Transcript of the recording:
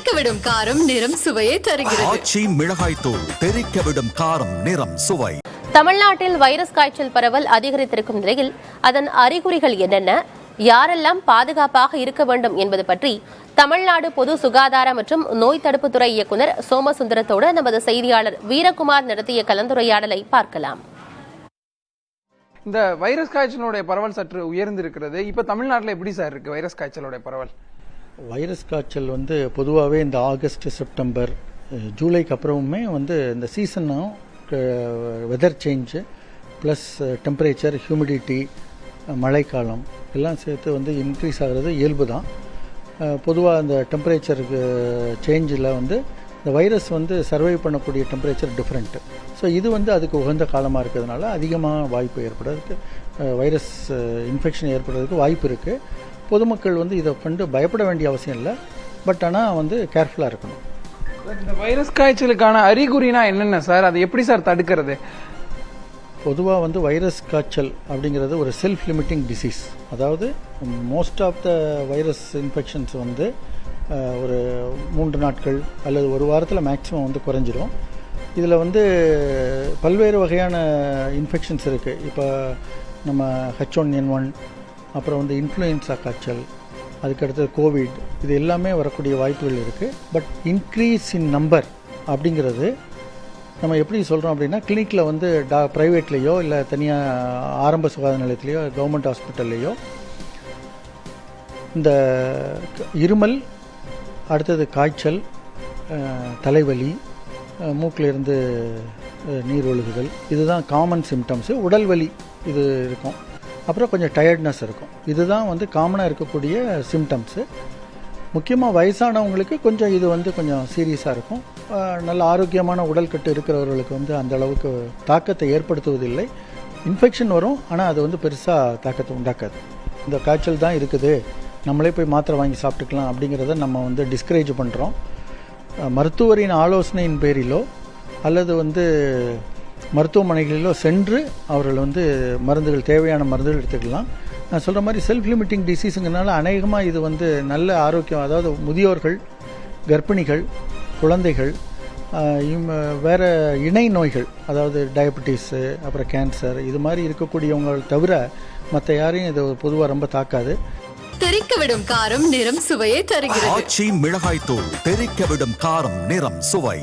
தெறிக்கவிடும் காரம் நிறம் சுவையை தருகிறது. ஆச்சி மிளகாய் தூள் தெறிக்கவிடும் காரம் நிறம் சுவை. தமிழ்நாட்டில் வைரஸ் காய்ச்சல் பரவல் அதிகரித்திருக்கும் நிலையில் அதன் அறிகுறிகள் என்னென்ன, யாரெல்லாம் பாதுகாப்பாக இருக்க வேண்டும் என்பது பற்றி தமிழ்நாடு பொது சுகாதார மற்றும் நோய் தடுப்புத்துறை இயக்குநர் சோமசுந்தரத்தோடு நமது செய்தியாளர் வீரகுமார் நடத்திய கலந்துரையாடலை பார்க்கலாம். இந்த வைரஸ் காய்ச்சலுடைய பரவல் சற்று உயர்ந்திருக்கிறது. இப்ப தமிழ்நாட்டில் எப்படி சார் இருக்கு வைரஸ் காய்ச்சலுடைய பரவல்? வைரஸ் காய்ச்சல் பொதுவாகவே இந்த ஆகஸ்ட், செப்டம்பர், ஜூலைக்கு அப்புறமுமே இந்த சீசனும் weather change plus temperature, humidity, மழைக்காலம் எல்லாம் சேர்த்து இன்க்ரீஸ் ஆகிறது இயல்பு தான். பொதுவாக அந்த டெம்பரேச்சருக்கு சேஞ்சில் இந்த வைரஸ் சர்வை பண்ணக்கூடிய டெம்பரேச்சர் டிஃப்ரெண்ட்டு. ஸோ இது அதுக்கு உகந்த காலமாக இருக்கிறதுனால அதிகமாக வாய்ப்பு ஏற்படுறதுக்கு, வைரஸ் இன்ஃபெக்ஷன் ஏற்படுறதுக்கு வாய்ப்பு இருக்குது. பொதுமக்கள் இதை கண்டு பயப்பட வேண்டிய அவசியம் இல்லை. பட் ஆனால் கேர்ஃபுல்லாக இருக்கணும். இந்த வைரஸ் காய்ச்சலுக்கான அறிகுறினா என்னென்ன சார்? அதை எப்படி சார் தடுக்கிறது? பொதுவாக வைரஸ் காய்ச்சல் அப்படிங்கிறது ஒரு செல்ஃப் லிமிட்டிங் டிசீஸ். அதாவது most of the virus infections ஒரு 3 நாட்கள் அல்லது ஒரு வாரத்தில் மேக்ஸிமம் குறைஞ்சிடும். இதில் பல்வேறு வகையான இன்ஃபெக்ஷன்ஸ் இருக்குது. இப்போ நம்ம H1N1, அப்புறம் இன்ஃப்ளூயன்ஸா காய்ச்சல், அதுக்கடுத்து கோவிட், இது எல்லாமே வரக்கூடிய வாய்ப்புகள் இருக்குது. பட் இன்க்ரீஸ் இன் நம்பர் அப்படிங்கிறது நம்ம எப்படி சொல்கிறோம் அப்படின்னா, கிளினிக்கில் ப்ரைவேட்லேயோ இல்லை தனியாக ஆரம்ப சுகாதார நிலையத்திலையோ கவர்மெண்ட் ஹாஸ்பிட்டல்லையோ இந்த இருமல், அடுத்தது காய்ச்சல், தலைவலி, மூக்கிலிருந்து நீர் ஒழுகுதல், இதுதான் காமன் சிம்டம்ஸு. உடல் வலி இது இருக்கும், அப்புறம் கொஞ்சம் டயர்ட்னஸ் இருக்கும். இதுதான் காமனாக இருக்கக்கூடிய சிம்டம்ஸு. முக்கியமாக வயசானவங்களுக்கு கொஞ்சம் இது கொஞ்சம் சீரியஸாக இருக்கும். நல்ல ஆரோக்கியமான உடல்கட்டு இருக்கிறவர்களுக்கு அந்த அளவுக்கு தாக்கத்தை ஏற்படுத்துவதில்லை. இன்ஃபெக்ஷன் வரும், ஆனால் அது பெருசாக தாக்கத்தை உண்டாக்காது. இந்த காய்ச்சல் தான் இருக்குது, நம்மளே போய் மாத்திரை வாங்கி சாப்பிட்டுக்கலாம் அப்படிங்கிறத நம்ம டிஸ்கரேஜ் பண்ணுறோம். மருத்துவரின் ஆலோசனையின் பேரிலோ அல்லது மருத்துவமனைகளிலோ சென்று அவர்கள் மருந்துகள், தேவையான மருந்துகள் எடுத்துக்கலாம். நான் சொல்கிற மாதிரி செல்ஃப் லிமிட்டிங் டிசீஸுங்கிறனால அநேகமாக இது நல்ல ஆரோக்கியம், அதாவது முதியோர்கள், கர்ப்பிணிகள், குழந்தைகள், வேறு இணை நோய்கள், அதாவது டயபெட்டிஸு, அப்புறம் கேன்சர், இது மாதிரி இருக்கக்கூடியவங்க தவிர மற்ற யாரையும் இது பொதுவாக ரொம்ப தாக்காது. தெறிக்கவிடும் காரம் நிறம் சுவையை தருகிறது. ஆச்சி மிளகாய் தூள் தெறிக்கவிடும் காரம் நிறம் சுவை.